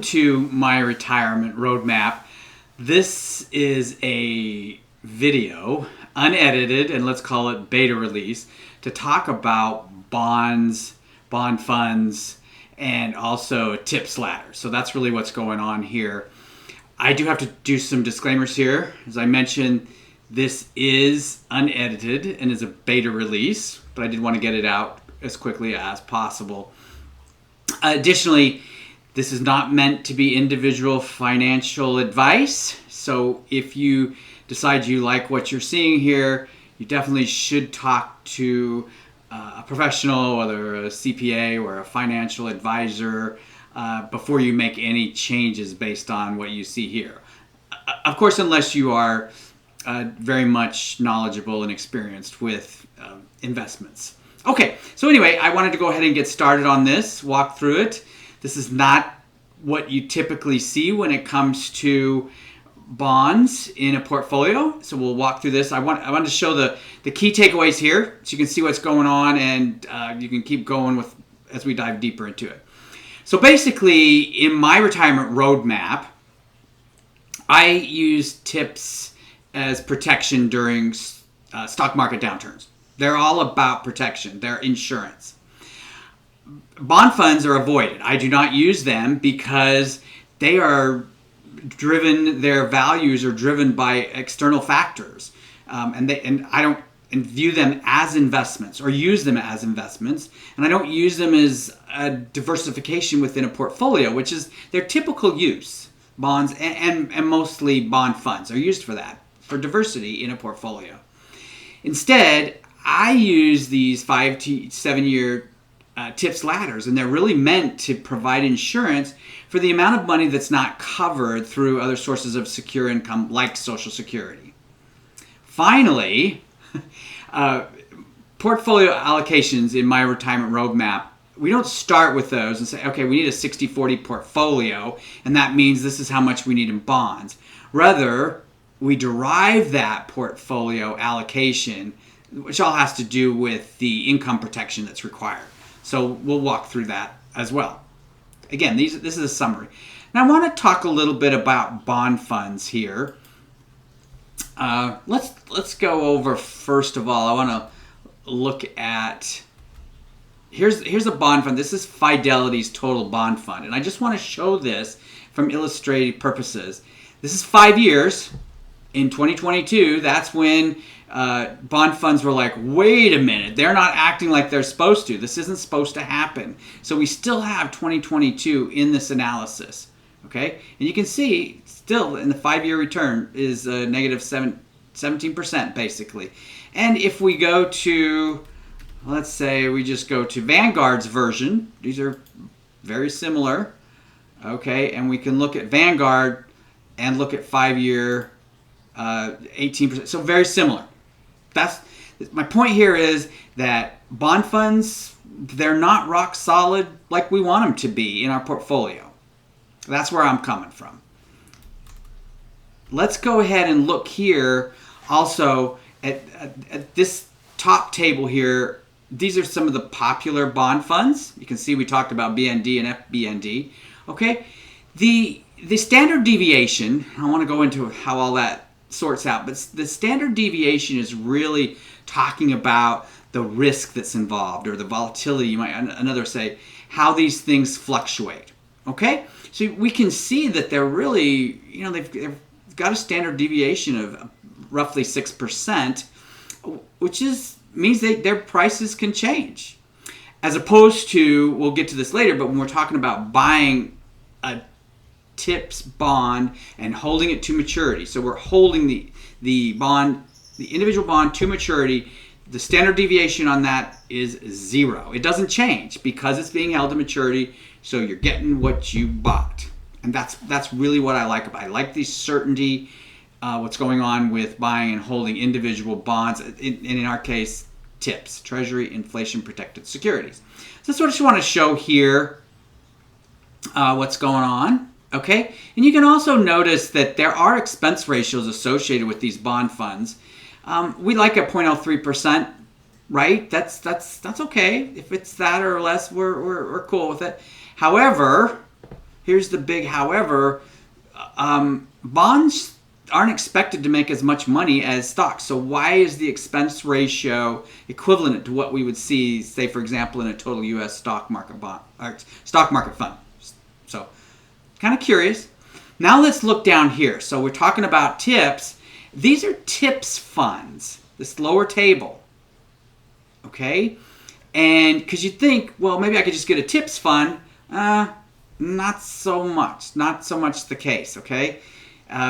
To my retirement roadmap. This is a video, unedited, and let's call it beta release, to talk about bonds, bond funds, and also tips ladder. So that's really what's going on here. I do have to do some disclaimers here. As I mentioned, this is unedited and is a beta release, but I did want to get it out as quickly as possible. Additionally, this is not meant to be individual financial advice. So if you decide you like what you're seeing here, you definitely should talk to a professional, whether a CPA or a financial advisor, before you make any changes based on what you see here. Of course, unless you are very much knowledgeable and experienced with investments. Okay, so anyway, I wanted to go ahead and get started on this, walk through it. This is not what you typically see when it comes to bonds in a portfolio. So we'll walk through this. I wanted to show the key takeaways here so you can see what's going on, and you can keep going with as we dive deeper into it. So basically, in my retirement roadmap, I use tips as protection during stock market downturns. They're all about protection. They're insurance. Bond funds are avoided. I do not use them because they are driven, their values are driven by external factors. And I don't view them as investments or use them as investments. And I don't use them as a diversification within a portfolio, which is their typical use. Bonds and mostly bond funds are used for that, for diversity in a portfolio. Instead, I use these 5 to 7 year tips ladders, and they're really meant to provide insurance for the amount of money that's not covered through other sources of secure income like Social Security. Finally, portfolio allocations in my retirement roadmap, we don't start with those and say, okay, we need a 60-40 portfolio, and that means this is how much we need in bonds. Rather, we derive that portfolio allocation, which all has to do with the income protection that's required. So we'll walk through that as well. Again, this is a summary. Now I want to talk a little bit about bond funds here. Let's go over, first of all, I want to look at, here's a bond fund. This is Fidelity's total bond fund. And I just want to show this from illustrative purposes. This is 5 years. In 2022, that's when bond funds were like, wait a minute, they're not acting like they're supposed to. This isn't supposed to happen. So we still have 2022 in this analysis, okay? And you can see still in the 5-year return is negative 17% basically. And if we go to, let's say we just go to Vanguard's version, these are very similar, okay? And we can look at Vanguard and look at 5-year 18%. So very similar. That's my point here, is that bond funds, they're not rock solid like we want them to be in our portfolio. That's where I'm coming from. Let's go ahead and look here also at this top table here. These are some of the popular bond funds. You can see we talked about BND and FBND. Okay, the standard deviation, I want to go into how all that sorts out, but the standard deviation is really talking about the risk that's involved, or the volatility, you might another say, how these things fluctuate. Okay, so we can see that they're really, they've got a standard deviation of roughly 6%, which means their prices can change, as opposed to, we'll get to this later, but when we're talking about buying a tips bond and holding it to maturity. So we're holding the bond, the individual bond to maturity. The standard deviation on that is 0. It doesn't change because it's being held to maturity. So you're getting what you bought, and that's really what I like about it. I like the certainty, what's going on with buying and holding individual bonds. In our case, TIPS, Treasury Inflation Protected Securities. So that's what I just want to show here. What's going on. Okay, and you can also notice that there are expense ratios associated with these bond funds. We like a 0.03%, right? That's okay. If it's that or less, we're cool with it. However, here's the big however. Bonds aren't expected to make as much money as stocks. So why is the expense ratio equivalent to what we would see, say, for example, in a total U.S. stock market bond or stock market fund? So kind of curious. Now let's look down here. So we're talking about TIPS. These are TIPS funds, this lower table. Okay? And because you think, well, maybe I could just get a TIPS fund. Not so much. Not so much the case, okay?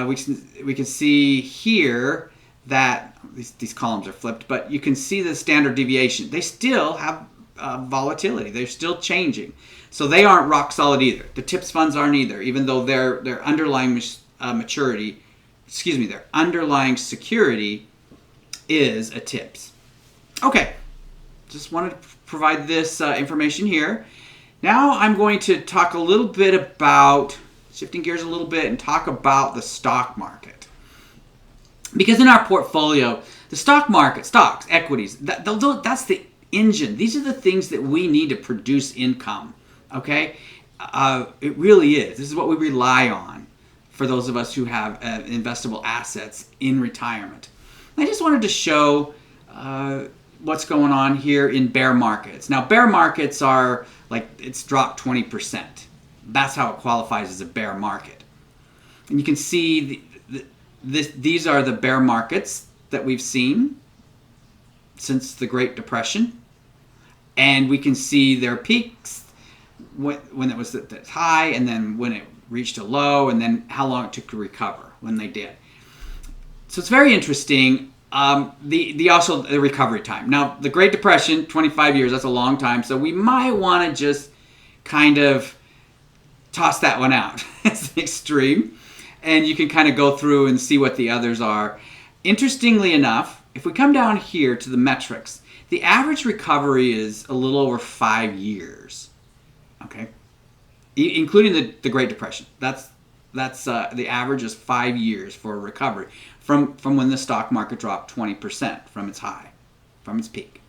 We can see here that these columns are flipped, but you can see the standard deviation. They still have volatility. They're still changing. So they aren't rock solid either. The TIPS funds aren't either, even though their underlying their underlying security is a TIPS. Okay, just wanted to provide this information here. Now I'm going to talk a little bit about, shifting gears a little bit, and talk about the stock market. Because in our portfolio, the stock market, stocks, equities, that's the engine. These are the things that we need to produce income. Okay? It really is. This is what we rely on for those of us who have investable assets in retirement. I just wanted to show what's going on here in bear markets. Now, bear markets are like, it's dropped 20%. That's how it qualifies as a bear market. And you can see these are the bear markets that we've seen since the Great Depression. And we can see their peaks when it was at its high, and then when it reached a low, and then how long it took to recover when they did. So it's very interesting. Also the recovery time. Now, the Great Depression, 25 years, that's a long time. So we might want to just kind of toss that one out as an extreme. And you can kind of go through and see what the others are. Interestingly enough, if we come down here to the metrics, the average recovery is a little over 5 years. Okay? Including the Great Depression. That's the average is 5 years for a recovery from when the stock market dropped 20% from its high, from its peak.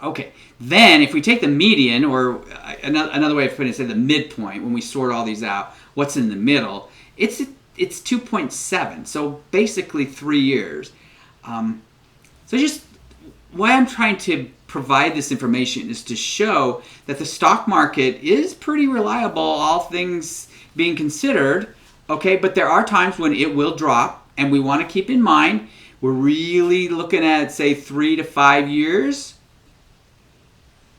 Okay, then if we take the median, or another way of putting it, say the midpoint, when we sort all these out, what's in the middle, it's 2.7, so basically 3 years. So just why I'm trying to provide this information is to show that the stock market is pretty reliable, all things being considered. Okay, but there are times when it will drop, and we want to keep in mind we're really looking at, say, 3 to 5 years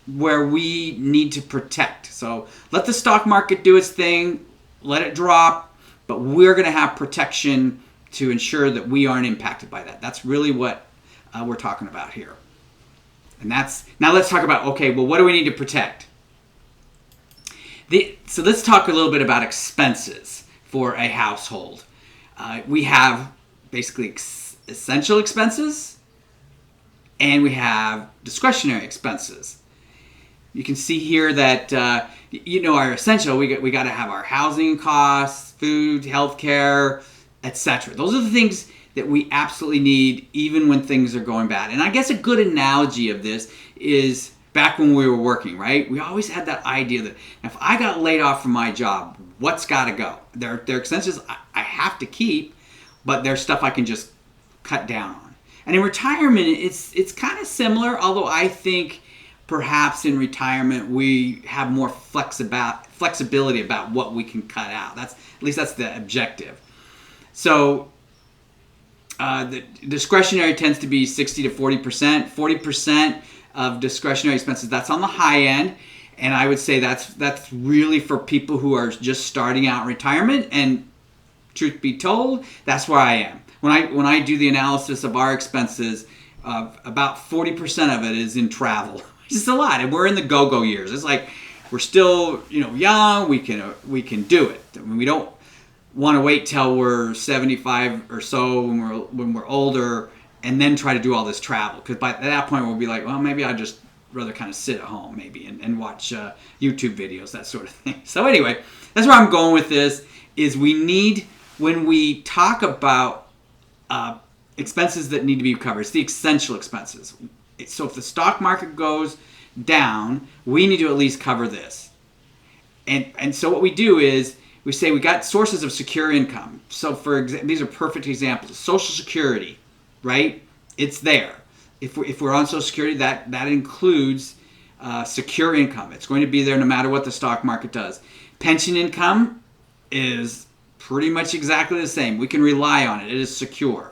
where we need to protect. So let the stock market do its thing, let it drop, but we're going to have protection to ensure that we aren't impacted by that. That's really what we're talking about here. And now let's talk about, okay, well, what do we need to protect? So let's talk a little bit about expenses for a household. We have basically essential expenses, and we have discretionary expenses. You can see here that our essential, we got to have our housing costs, food, healthcare, etc. Those are the things that we absolutely need even when things are going bad. And I guess a good analogy of this is back when we were working, right? We always had that idea that if I got laid off from my job, what's got to go? There are expenses I have to keep, but there's stuff I can just cut down on. And in retirement, it's kind of similar, although I think perhaps in retirement we have more flexibility about what we can cut out. At least that's the objective. So the discretionary tends to be 60 to 40%. 40% of discretionary expenses, that's on the high end. And I would say that's really for people who are just starting out in retirement. And truth be told, that's where I am. When I do the analysis of our expenses, about 40% of it is in travel. Which is a lot, and we're in the go-go years. It's like we're still young. We can do it. I mean, we don't want to wait till we're 75 or so when we're older and then try to do all this travel, because by that point we'll be like, well, maybe I'd just rather kind of sit at home maybe and watch YouTube videos, that sort of thing. So anyway, that's where I'm going with this, is we need, when we talk about expenses that need to be covered, it's the essential expenses. So if the stock market goes down, we need to at least cover this. And so what we do is we say we got sources of secure income. So these are perfect examples. Social Security, right? It's there. If we're on Social Security, that includes secure income. It's going to be there no matter what the stock market does. Pension income is pretty much exactly the same. We can rely on it. It is secure.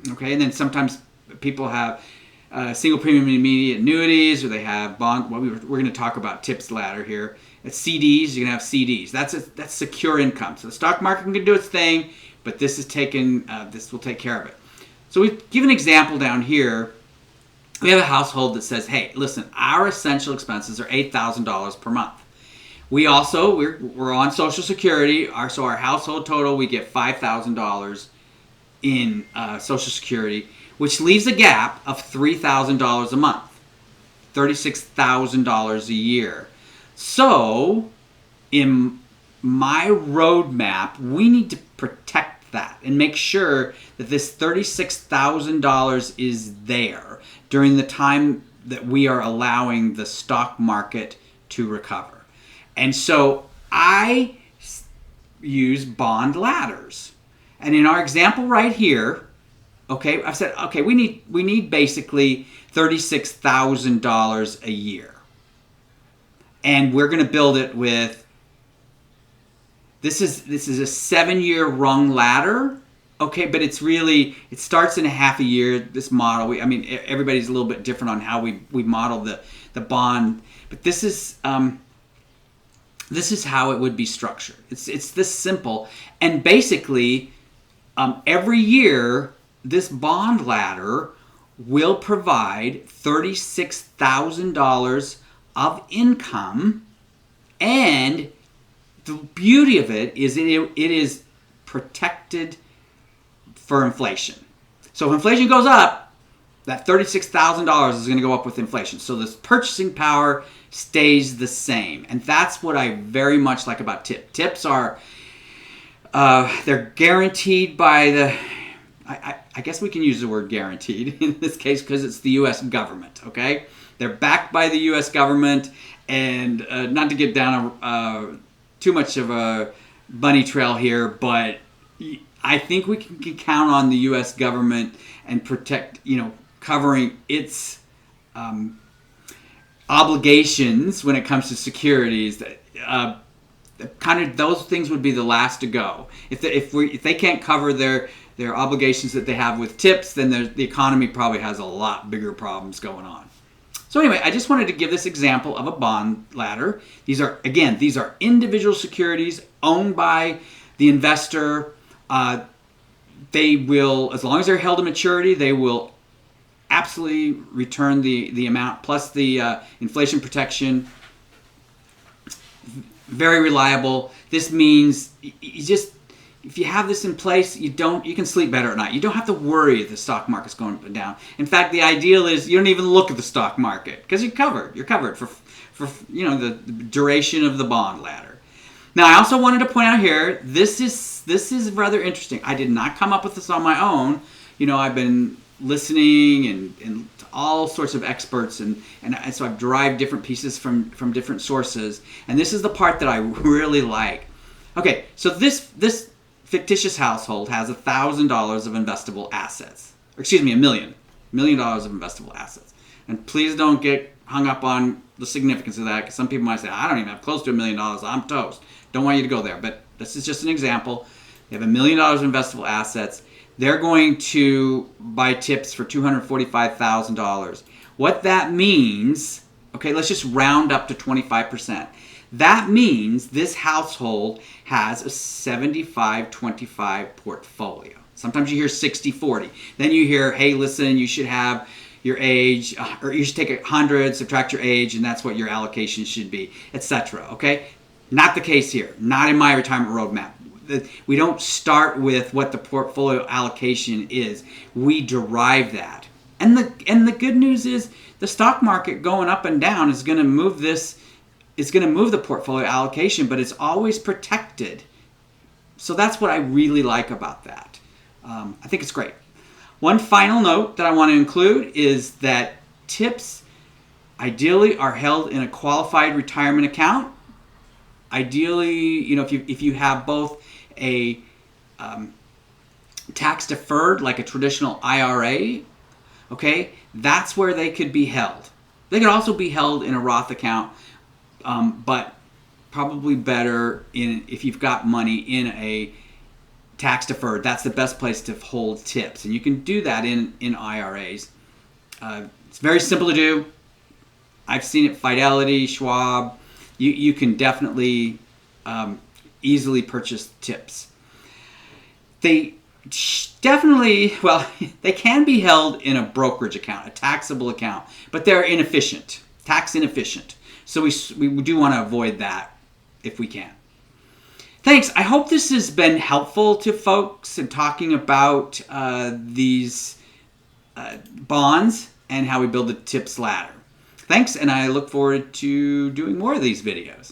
Okay, and then sometimes people have single premium immediate annuities, or they have bond. Well, we're going to talk about TIPS ladder here. It's CDs. You can have CDs. That's secure income. So the stock market can do its thing, but this will take care of it. So we give an example down here. We have a household that says, hey, listen, our essential expenses are $8,000 per month. We also, we're on Social Security. So our household total, we get $5,000 in Social Security, which leaves a gap of $3,000 a month, $36,000 a year. So in my roadmap, we need to protect that and make sure that this $36,000 is there during the time that we are allowing the stock market to recover. And so I use bond ladders. And in our example right here, okay, I've said, okay, we need basically $36,000 a year. And we're going to build it with, this is a 7-year rung ladder, okay, but it starts in a half a year, this model. Everybody's a little bit different on how we model the bond, but this is how it would be structured. It's this simple. And basically, every year, this bond ladder will provide $36,000 of income. And the beauty of it is it is protected for inflation. So if inflation goes up, that $36,000 is going to go up with inflation. So this purchasing power stays the same. And that's what I very much like about TIPS. TIPS are, they're guaranteed by the, I guess we can use the word guaranteed in this case because it's the U.S. government, okay? They're backed by the U.S. government, and not to get down too much of a bunny trail here, but I think we can count on the U.S. government and protect, covering its obligations when it comes to securities. Kind of those things would be the last to go. If they can't cover their obligations that they have with TIPS, then the economy probably has a lot bigger problems going on. So anyway, I just wanted to give this example of a bond ladder. These are individual securities owned by the investor. They will, as long as they're held to maturity, they will absolutely return the amount plus the inflation protection. Very reliable. This means if you have this in place, you can sleep better at night. You don't have to worry if the stock market's going up and down. In fact, the ideal is you don't even look at the stock market because you're covered. You're covered for the duration of the bond ladder. Now, I also wanted to point out here, this is rather interesting. I did not come up with this on my own. I've been listening and to all sorts of experts, and so I've derived different pieces from different sources. And this is the part that I really like. Okay, so this fictitious household has $1,000 of investable assets. Or excuse me, $1 million of investable assets. And please don't get hung up on the significance of that, because some people might say, I don't even have close to $1 million. I'm toast. Don't want you to go there. But this is just an example. They have $1 million of investable assets. They're going to buy TIPS for $245,000. What that means, okay, let's just round up to 25%. That means this household has a 75-25 portfolio. Sometimes you hear 60-40. Then you hear, hey, listen, you should have your age, or you should take 100, subtract your age, and that's what your allocation should be, etc. Okay? Not the case here. Not in my retirement roadmap. We don't start with what the portfolio allocation is. We derive that. And the good news is the stock market going up and down is going to move this. It's going to move the portfolio allocation, but it's always protected. So that's what I really like about that. I think it's great. One final note that I want to include is that TIPS ideally are held in a qualified retirement account. Ideally, if you have both a tax deferred, like a traditional IRA, okay, that's where they could be held. They could also be held in a Roth account, but probably better if you've got money in a tax deferred. That's the best place to hold tips, and you can do that in IRAs. It's very simple to do. I've seen it Fidelity, Schwab. You can definitely easily purchase tips. They definitely, well, they can be held in a brokerage account, a taxable account, but they're inefficient, tax inefficient. So we do want to avoid that if we can. Thanks. I hope this has been helpful to folks in talking about these bonds and how we build the tips ladder. Thanks, and I look forward to doing more of these videos.